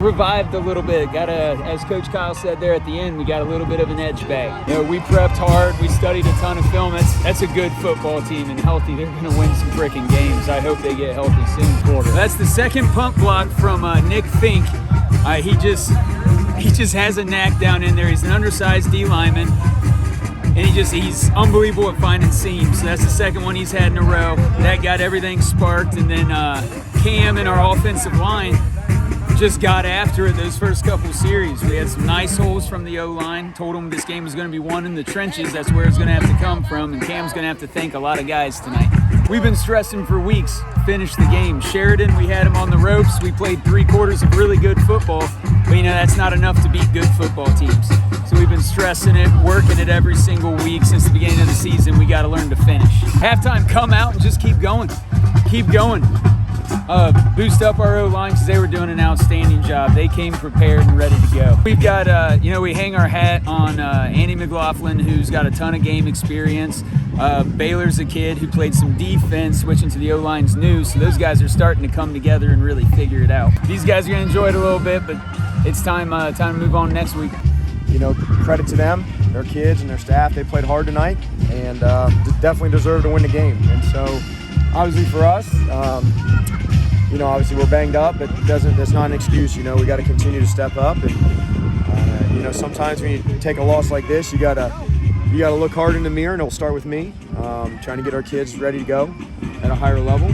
Revived a little bit. As Coach Kyle said there at the end, we got a little bit of an edge back. You know, we prepped hard. We studied a ton of film. That's a good football team and healthy. They're going to win some freaking games. I hope they get healthy soon. That's the second punt block from Nick Fink. He just has a knack down in there. He's an undersized D lineman. And he's unbelievable at finding seams. So that's the second one he's had in a row. That got everything sparked. And then Cam and our offensive line just got after it those first couple series. We had some nice holes from the O-line. Told them this game was going to be won in the trenches. That's where it's going to have to come from. And Cam's going to have to thank a lot of guys tonight. We've been stressing for weeks to finish the game. Sheridan, we had him on the ropes. We played 3 quarters of really good football. But, you know, that's not enough to beat good football teams. So we've been stressing it, working it every single week since the beginning of the season. We got to learn to finish. Halftime, come out and just keep going. Keep going. Boost up our O-line because they were doing an outstanding job. They came prepared and ready to go. We've got, we hang our hat on Andy McLaughlin, who's got a ton of game experience. Baylor's a kid who played some defense, switching to the O-line's new, so those guys are starting to come together and really figure it out. These guys are going to enjoy it a little bit, but it's time to move on next week. You know, credit to them, their kids and their staff. They played hard tonight and definitely deserve to win the game. And so, obviously for us, obviously we're banged up, but that's not an excuse. You know, we got to continue to step up. And sometimes when you take a loss like this, you gotta look hard in the mirror, and it'll start with me, trying to get our kids ready to go at a higher level.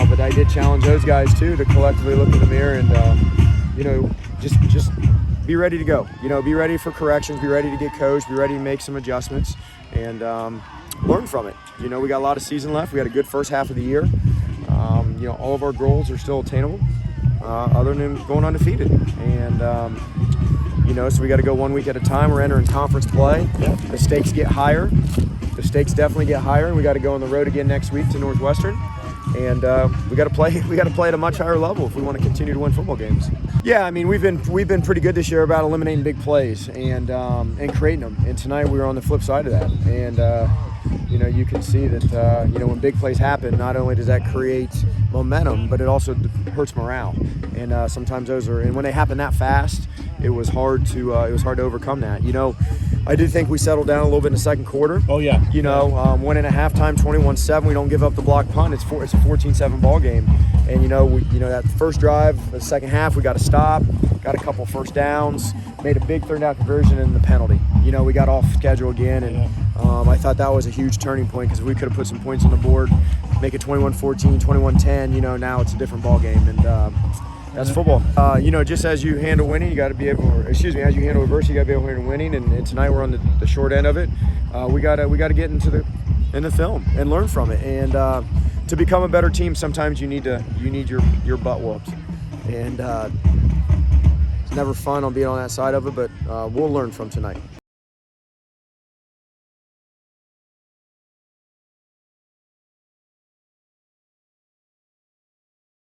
But I did challenge those guys too to collectively look in the mirror and just be ready to go. You know, be ready for corrections, be ready to get coached, be ready to make some adjustments, and learn from it. You know, we got a lot of season left. We had a good first half of the year. All of our goals are still attainable, other than going undefeated. And so we got to go 1 week at a time. We're entering conference play. The stakes get higher. The stakes definitely get higher. We got to go on the road again next week to Northwestern, and we got to play. We got to play at a much higher level if we want to continue to win football games. Yeah, I mean, we've been pretty good this year about eliminating big plays and creating them. And tonight we were on the flip side of that. And you can see that when big plays happen, not only does that create momentum, but it also hurts morale. And sometimes those are, and when they happen that fast, it was hard to overcome that. You know, I did think we settled down a little bit in the second quarter. Oh yeah. Went in at halftime 21-7. We don't give up the block punt. It's a 14-7 ball game. And that first drive, the second half, we got to stop. Got a couple first downs. Made a big third down conversion and the penalty. We got off schedule again, and I thought that was a huge turning point because we could have put some points on the board, make it 21-14, 21-10. Now it's a different ball game, and that's football. Just as you handle winning, you got to be able. As you handle adversity, you got to be able to handle winning. And tonight we're on the short end of it. We got to get into the film and learn from it. And to become a better team, sometimes you need your butt whooped. And it's never fun on being on that side of it, but we'll learn from tonight.